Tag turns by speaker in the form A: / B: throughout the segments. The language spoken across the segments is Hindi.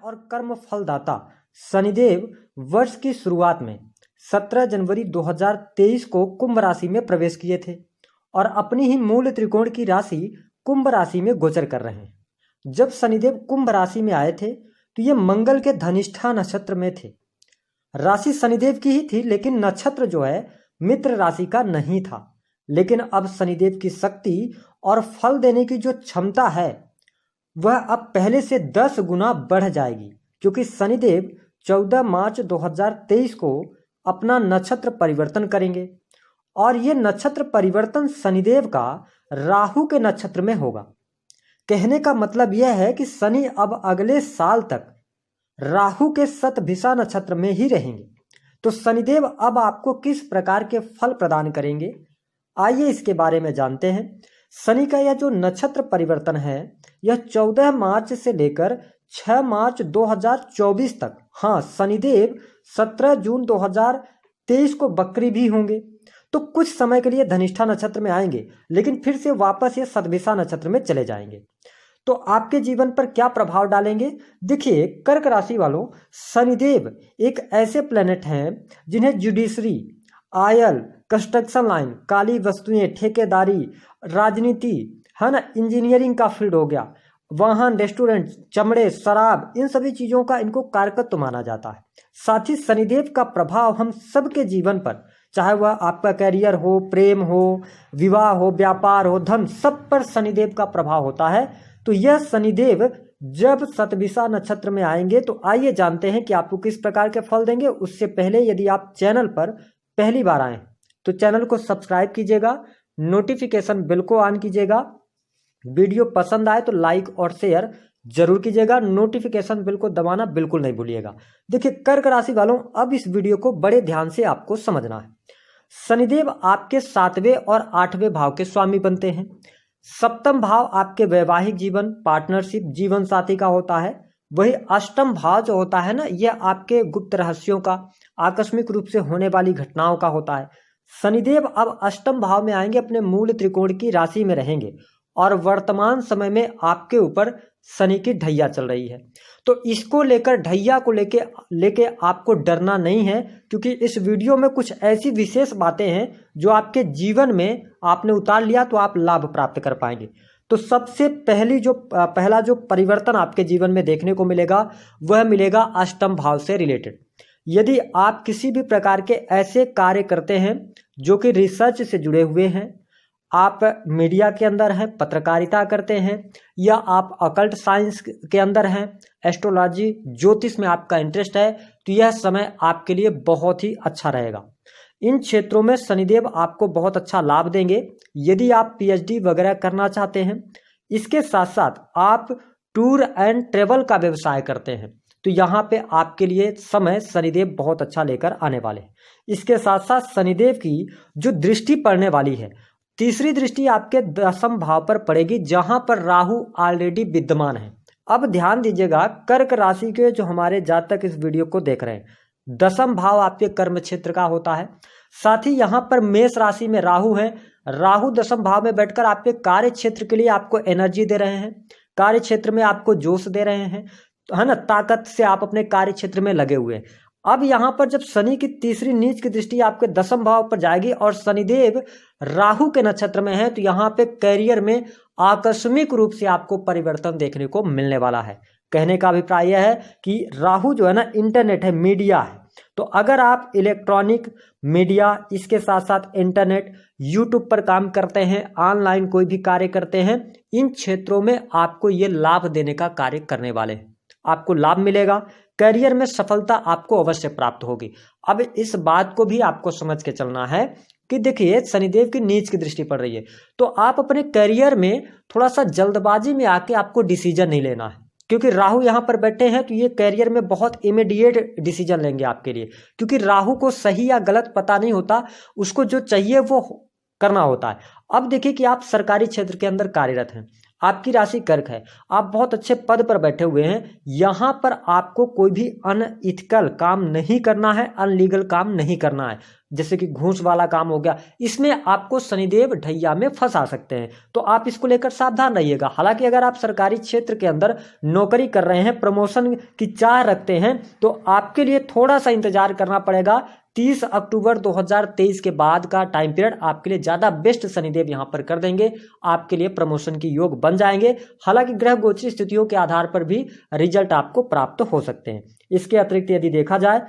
A: और कर्म फलदाता शनिदेव वर्ष की शुरुआत में 17 जनवरी 2023 को कुंभ राशि में प्रवेश किए थे और अपनी ही मूल त्रिकोण की राशि कुंभ राशि में गोचर कर रहे हैं। जब शनिदेव कुंभ राशि में आए थे तो ये मंगल के धनिष्ठा नक्षत्र में थे। राशि शनिदेव की ही थी, लेकिन नक्षत्र जो है मित्र राशि का नहीं था। लेकिन अब शनिदेव की शक्ति और फल देने की जो क्षमता है वह अब पहले से 10 गुना बढ़ जाएगी, क्योंकि शनिदेव 14 मार्च 2023 को अपना नक्षत्र परिवर्तन करेंगे और ये नक्षत्र परिवर्तन शनिदेव का राहु के नक्षत्र में होगा। कहने का मतलब यह है कि शनि अब अगले साल तक राहु के शतभिषा नक्षत्र में ही रहेंगे। तो शनिदेव अब आपको किस प्रकार के फल प्रदान करेंगे, आइए इसके बारे में जानते हैं। शनि का यह जो नक्षत्र परिवर्तन है यह 14 मार्च से लेकर 6 मार्च 2024 तक, हाँ शनिदेव 17 जून 2023 को बकरी भी होंगे। तो कुछ समय के लिए धनिष्ठा नक्षत्र में आएंगे, लेकिन फिर से वापस ये शतभिषा नक्षत्र में चले जाएंगे। तो आपके जीवन पर क्या प्रभाव डालेंगे? देखिए, कर्क राशि वालों, शनिदेव एक ऐसे प्लेनेट हैं जिन्हें जुडिशरी, आयल, कंस्ट्रक्शन लाइन, काली वस्तुएं, ठेकेदारी, राजनीति है ना, इंजीनियरिंग का फील्ड हो गया, वाहन, रेस्टोरेंट, चमड़े, शराब, इन सभी चीजों का इनको कारकत्व माना जाता है। साथ ही शनिदेव का प्रभाव हम सबके जीवन पर, चाहे वह आपका कैरियर हो, प्रेम हो, विवाह हो, व्यापार हो, धन, सब पर शनिदेव का प्रभाव होता है। तो यह शनिदेव जब शतभिषा नक्षत्र में आएंगे तो आइए जानते हैं कि आपको किस प्रकार के फल देंगे। उससे पहले यदि आप चैनल पर पहली बार आए तो चैनल को सब्सक्राइब कीजिएगा, नोटिफिकेशन बिल को ऑन कीजिएगा, वीडियो पसंद आए तो लाइक और शेयर जरूर कीजिएगा, नोटिफिकेशन बिल को दबाना बिल्कुल नहीं भूलिएगा। देखिए कर्क राशि वालों, अब इस वीडियो को बड़े ध्यान से आपको समझना है। शनिदेव आपके 7वें और 8वें भाव के स्वामी बनते हैं। सप्तम भाव आपके वैवाहिक जीवन, पार्टनरशिप, जीवन साथी का होता है। वही अष्टम भाव जो होता है ना, यह आपके गुप्त रहस्यों का, आकस्मिक रूप से होने वाली घटनाओं का होता है। शनिदेव अब अष्टम भाव में आएंगे, अपने मूल त्रिकोण की राशि में रहेंगे और वर्तमान समय में आपके ऊपर शनि की ढैया चल रही है। तो इसको लेकर, ढैया को लेके आपको डरना नहीं है, क्योंकि इस वीडियो में कुछ ऐसी विशेष बातें हैं जो आपके जीवन में आपने उतार लिया तो आप लाभ प्राप्त कर पाएंगे। तो सबसे पहला जो परिवर्तन आपके जीवन में देखने को मिलेगा वह मिलेगा अष्टम भाव से रिलेटेड। यदि आप किसी भी प्रकार के ऐसे कार्य करते हैं जो कि रिसर्च से जुड़े हुए हैं, आप मीडिया के अंदर हैं, पत्रकारिता करते हैं, या आप अकल्ट साइंस के अंदर हैं, एस्ट्रोलॉजी, ज्योतिष में आपका इंटरेस्ट है, तो यह समय आपके लिए बहुत ही अच्छा रहेगा। इन क्षेत्रों में शनिदेव आपको बहुत अच्छा लाभ देंगे। यदि आप पीएचडी वगैरह करना चाहते हैं, इसके साथ साथ आप टूर एंड ट्रेवल का व्यवसाय करते हैं, तो यहाँ पे आपके लिए समय शनिदेव बहुत अच्छा लेकर आने वाले हैं। इसके साथ साथ शनिदेव की जो दृष्टि पड़ने वाली है, तीसरी दृष्टि आपके 10वें भाव पर पड़ेगी, जहां पर राहु ऑलरेडी विद्यमान है। अब ध्यान दीजिएगा, कर्क राशि के जो हमारे जातक इस वीडियो को देख रहे हैं, 10वां भाव आपके कर्म क्षेत्र का होता है। साथ ही यहाँ पर मेष राशि में राहु है। राहु 10वें भाव में बैठकर आपके कार्य क्षेत्र के लिए आपको एनर्जी दे रहे हैं, कार्य क्षेत्र में आपको जोश दे रहे हैं, है ना, ताकत से आप अपने कार्य क्षेत्र में लगे हुए हैं। अब यहाँ पर जब शनि की तीसरी नीच की दृष्टि आपके 10वें भाव पर जाएगी और शनिदेव राहु के नक्षत्र में है, तो यहाँ पे कैरियर में आकस्मिक रूप से आपको परिवर्तन देखने को मिलने वाला है। कहने का अभिप्राय यह है कि राहु जो है ना, इंटरनेट है, मीडिया है। तो अगर आप इलेक्ट्रॉनिक मीडिया, इसके साथ साथ इंटरनेट, यूट्यूब पर काम करते हैं, ऑनलाइन कोई भी कार्य करते हैं, इन क्षेत्रों में आपको ये लाभ देने का कार्य करने वाले हैं। आपको लाभ मिलेगा, करियर में सफलता आपको अवश्य प्राप्त होगी। अब इस बात को भी आपको समझ के चलना है कि देखिए शनिदेव की नीच की दृष्टि पड़ रही है, तो आप अपने करियर में थोड़ा सा जल्दबाजी में आके आपको डिसीजन नहीं लेना है, क्योंकि राहु यहाँ पर बैठे हैं, तो ये करियर में बहुत इमीडिएट डिसीजन लेंगे आपके लिए, क्योंकि राहु को सही या गलत पता नहीं होता, उसको जो चाहिए वो करना होता है। अब देखिए कि आप सरकारी क्षेत्र के अंदर कार्यरत हैं, आपकी राशि कर्क है, आप बहुत अच्छे पद पर बैठे हुए हैं, यहाँ पर आपको कोई भी अनइथिकल काम नहीं करना है, अनलीगल काम नहीं करना है। जैसे कि घूस वाला काम हो गया, इसमें आपको शनिदेव ढैया में फंसा सकते हैं। तो आप इसको लेकर सावधान रहिएगा। हालांकि अगर आप सरकारी क्षेत्र के अंदर नौकरी कर रहे हैं, प्रमोशन की चाह रखते हैं, तो आपके लिए थोड़ा सा इंतजार करना पड़ेगा। 30 अक्टूबर 2023 के बाद का टाइम पीरियड आपके लिए ज़्यादा बेस्ट शनिदेव यहाँ पर कर देंगे, आपके लिए प्रमोशन की योग बन जाएंगे। हालांकि ग्रह गोचरी स्थितियों के आधार पर भी रिजल्ट आपको प्राप्त हो सकते हैं। इसके अतिरिक्त यदि देखा जाए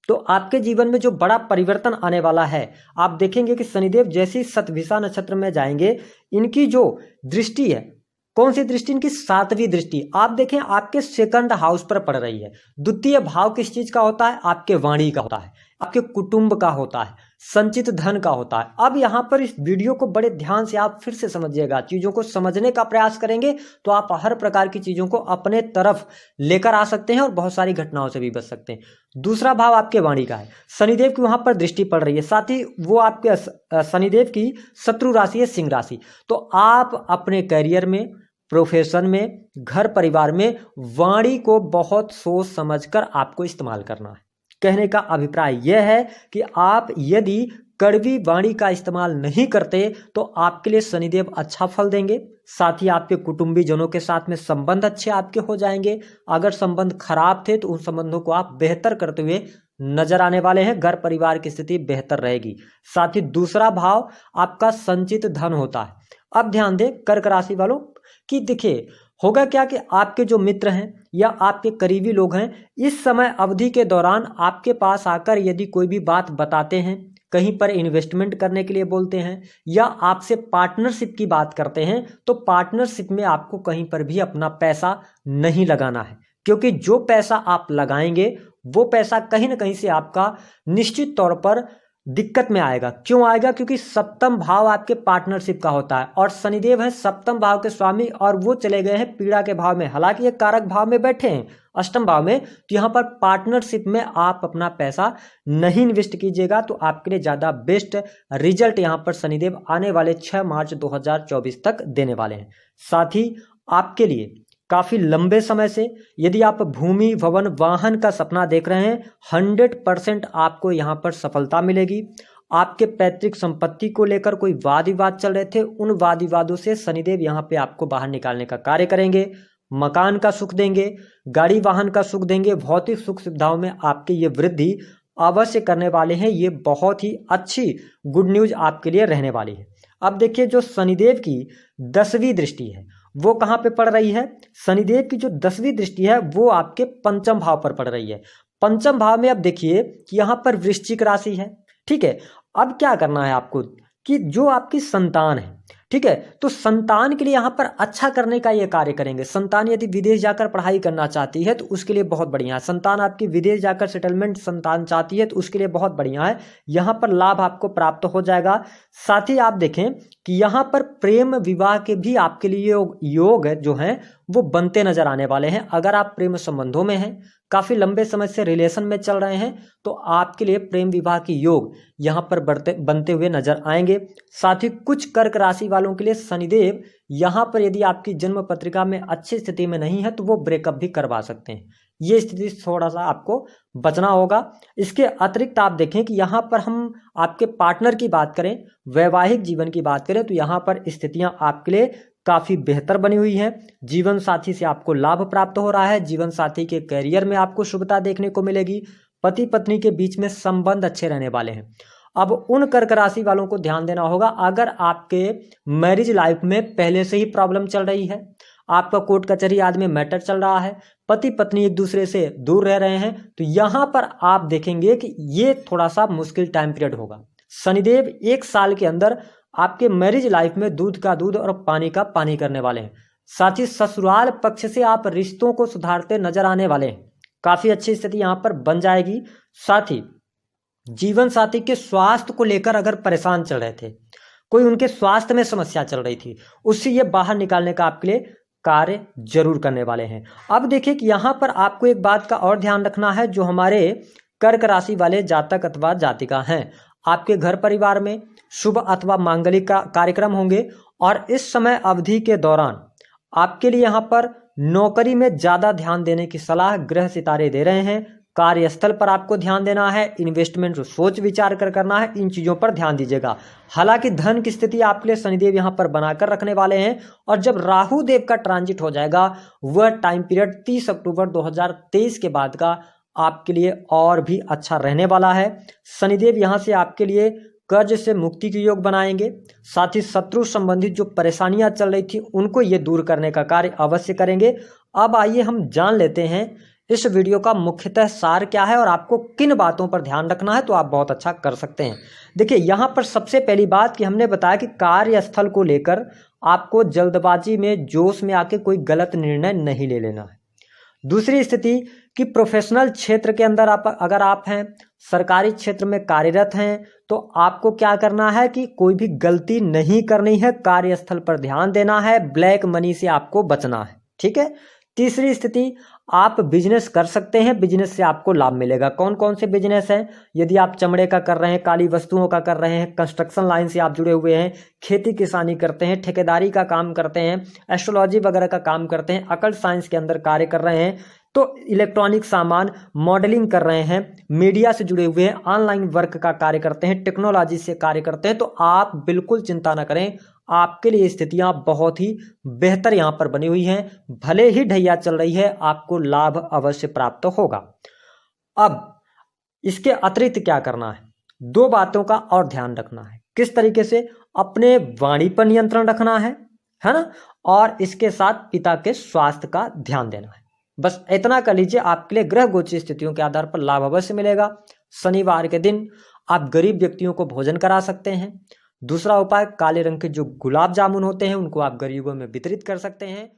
A: तो आपके जीवन में जो बड़ा परिवर्तन आने वाला है, आप देखेंगे कि शनिदेव जैसे ही शतभिषा नक्षत्र में जाएंगे, इनकी जो दृष्टि है, कौन सी दृष्टि? इनकी 7वीं दृष्टि आप देखें आपके सेकंड हाउस पर पड़ रही है। द्वितीय भाव किस चीज का होता है? आपके वाणी का होता है, आपके कुटुंब का होता है, संचित धन का होता है। अब यहां पर इस वीडियो को बड़े ध्यान से आप फिर से समझिएगा, चीजों को समझने का प्रयास करेंगे तो आप हर प्रकार की चीजों को अपने तरफ लेकर आ सकते हैं और बहुत सारी घटनाओं से भी बच सकते हैं। दूसरा भाव आपके वाणी का है, शनिदेव की वहां पर दृष्टि पड़ रही है, साथ ही वो आपके शनिदेव की शत्रु राशि है सिंह राशि। तो आप अपने करियर में, प्रोफेशन में, घर परिवार में वाणी को बहुत सोच समझकर आपको इस्तेमाल करना है। कहने का अभिप्राय यह है कि आप यदि कड़वी वाणी का इस्तेमाल नहीं करते तो आपके लिए शनिदेव अच्छा फल देंगे। साथ ही आपके कुटुंबी जनों के साथ में संबंध अच्छे आपके हो जाएंगे। अगर संबंध खराब थे तो उन संबंधों को आप बेहतर करते हुए नजर आने वाले हैं। घर परिवार की स्थिति बेहतर रहेगी। साथ ही दूसरा भाव आपका संचित धन होता है। अब ध्यान दें कर्क राशि वालों कि देखिए होगा क्या कि आपके जो मित्र हैं या आपके करीबी लोग हैं, इस समय अवधि के दौरान आपके पास आकर यदि कोई भी बात बताते हैं, कहीं पर इन्वेस्टमेंट करने के लिए बोलते हैं या आपसे पार्टनरशिप की बात करते हैं, तो पार्टनरशिप में आपको कहीं पर भी अपना पैसा नहीं लगाना है, क्योंकि जो पैसा आप लगाएंगे वो पैसा कहीं ना कहीं से आपका निश्चित तौर पर दिक्कत में आएगा। क्यों आएगा? क्योंकि सप्तम भाव आपके पार्टनरशिप का होता है और शनिदेव है सप्तम भाव के स्वामी और वो चले गए हैं पीड़ा के भाव में। हालांकि ये कारक भाव में बैठे हैं अष्टम भाव में, तो यहाँ पर पार्टनरशिप में आप अपना पैसा नहीं इन्वेस्ट कीजिएगा, तो आपके लिए ज्यादा बेस्ट रिजल्ट यहाँ पर शनिदेव आने वाले 6 मार्च 2024 तक देने वाले हैं। साथ ही आपके लिए काफी लंबे समय से यदि आप भूमि, भवन, वाहन का सपना देख रहे हैं, 100% आपको यहाँ पर सफलता मिलेगी। आपके पैतृक संपत्ति को लेकर कोई वाद विवाद चल रहे थे, उन वाद विवादों से शनिदेव यहाँ पे आपको बाहर निकालने का कार्य करेंगे। मकान का सुख देंगे, गाड़ी वाहन का सुख देंगे, भौतिक सुख सुविधाओं में आपके ये वृद्धि अवश्य करने वाले हैं। ये बहुत ही अच्छी गुड न्यूज आपके लिए रहने वाली है। अब देखिए जो शनिदेव की 10वीं दृष्टि है वो कहाँ पे पड़ रही है? शनिदेव की जो 10वीं दृष्टि है वो आपके पंचम भाव पर पड़ रही है। पंचम भाव में अब देखिए कि यहाँ पर वृश्चिक राशि है, ठीक है। अब क्या करना है आपको कि जो आपकी संतान है, ठीक है, तो संतान के लिए यहाँ पर अच्छा करने का ये कार्य करेंगे। संतान यदि विदेश जाकर पढ़ाई करना चाहती है तो उसके लिए बहुत बढ़िया है। संतान आपकी विदेश जाकर सेटलमेंट संतान चाहती है तो उसके लिए बहुत बढ़िया है, यहाँ पर लाभ आपको प्राप्त हो जाएगा। साथ ही आप देखें कि यहाँ पर प्रेम विवाह के भी आपके लिए योग जो हैं वो बनते नजर आने वाले हैं। अगर आप प्रेम संबंधों में हैं, काफी लंबे समय से रिलेशन में चल रहे हैं, तो आपके लिए प्रेम विवाह की योग यहाँ पर बनते हुए नजर आएंगे। साथ ही कुछ कर्क राशि वालों के लिए शनिदेव यहाँ पर यदि आपकी जन्म पत्रिका में अच्छी स्थिति में नहीं है तो वो ब्रेकअप भी करवा सकते हैं। ये स्थिति थोड़ा सा आपको बचना होगा। इसके अतिरिक्त आप देखें कि यहाँ पर हम आपके पार्टनर की बात करें, वैवाहिक जीवन की बात करें, तो यहाँ पर स्थितियां आपके लिए काफी बेहतर बनी हुई है। जीवन साथी से आपको लाभ प्राप्त हो रहा है। जीवन साथी के करियर में आपको शुभता देखने को मिलेगी। पति पत्नी के बीच में संबंध अच्छे रहने वाले हैं। अब उन कर्क राशि वालों को ध्यान देना होगा, अगर आपके मैरिज लाइफ में पहले से ही प्रॉब्लम चल रही है, आपका कोर्ट कचहरी आदि में मैटर चल रहा है, पति पत्नी एक दूसरे से दूर रह रहे हैं, तो यहां पर आप देखेंगे कि ये थोड़ा सा मुश्किल टाइम पीरियड होगा। शनिदेव 1 साल के अंदर आपके मैरिज लाइफ में दूध का दूध और पानी का पानी करने वाले हैं। साथ ही ससुराल पक्ष से आप रिश्तों को सुधारते नजर आने वाले हैं। काफी अच्छी स्थिति यहां पर बन जाएगी। साथ ही जीवन साथी के स्वास्थ्य को लेकर अगर परेशान चल रहे थे, कोई उनके स्वास्थ्य में समस्या चल रही थी, उससे ये बाहर निकालने का आपके लिए कार्य जरूर करने वाले हैं। अब देखिए कि यहां पर आपको एक बात का और ध्यान रखना है, जो हमारे कर्क राशि वाले जातक अथवा जातिका हैं, आपके घर परिवार में शुभ अथवा मांगलिक कार्यक्रम होंगे और इस समय अवधि के दौरान आपके लिए यहाँ पर नौकरी में ज्यादा ध्यान देने की सलाह ग्रह सितारे दे रहे हैं। कार्यस्थल पर आपको ध्यान देना है, इन्वेस्टमेंट सोच विचार कर करना है, इन चीज़ों पर ध्यान दीजिएगा। हालांकि धन की स्थिति आपके लिए शनिदेव यहाँ पर बनाकर रखने वाले हैं, और जब राहु देव का ट्रांजिट हो जाएगा वह टाइम पीरियड 30 अक्टूबर 2023 के बाद का आपके लिए और भी अच्छा रहने वाला है। शनिदेव यहाँ से आपके लिए कर्ज से मुक्ति के योग बनाएंगे, साथ ही शत्रु संबंधित जो परेशानियां चल रही थी उनको ये दूर करने का कार्य अवश्य करेंगे। अब आइए हम जान लेते हैं इस वीडियो का मुख्यतः सार क्या है और आपको किन बातों पर ध्यान रखना है, तो आप बहुत अच्छा कर सकते हैं। देखिए, यहाँ पर सबसे पहली बात कि हमने बताया कि कार्यस्थल को लेकर आपको जल्दबाजी में जोश में आके कोई गलत निर्णय नहीं ले लेना है। दूसरी स्थिति कि प्रोफेशनल क्षेत्र के अंदर अगर आप हैं, सरकारी क्षेत्र में कार्यरत हैं, तो आपको क्या करना है कि कोई भी गलती नहीं करनी है, कार्यस्थल पर ध्यान देना है, ब्लैक मनी से आपको बचना है। ठीक है। तीसरी स्थिति, आप बिजनेस कर सकते हैं, बिजनेस से आपको लाभ मिलेगा। कौन कौन से बिजनेस हैं? यदि आप चमड़े का कर रहे हैं, काली वस्तुओं का कर रहे हैं, कंस्ट्रक्शन लाइन से आप जुड़े हुए हैं, खेती किसानी करते हैं, ठेकेदारी का काम करते हैं, एस्ट्रोलॉजी वगैरह का काम करते हैं, अकल्ट साइंस के अंदर कार्य कर रहे हैं, तो इलेक्ट्रॉनिक सामान, मॉडलिंग कर रहे हैं, मीडिया से जुड़े हुए हैं, ऑनलाइन वर्क का कार्य करते हैं, टेक्नोलॉजी से कार्य करते हैं, तो आप बिल्कुल चिंता ना करें, आपके लिए स्थितियां बहुत ही बेहतर यहां पर बनी हुई हैं। भले ही ढैया चल रही है, आपको लाभ अवश्य प्राप्त होगा। अब इसके अतिरिक्त क्या करना है? दो बातों का और ध्यान रखना है। किस तरीके से? अपने वाणी पर नियंत्रण रखना है ना, और इसके साथ पिता के स्वास्थ्य का ध्यान देना है। बस इतना कर लीजिए, आपके लिए ग्रह गोचर स्थितियों के आधार पर लाभ अवश्य मिलेगा। शनिवार के दिन आप गरीब व्यक्तियों को भोजन करा सकते हैं। दूसरा उपाय, काले रंग के जो गुलाब जामुन होते हैं उनको आप गरीबों में वितरित कर सकते हैं।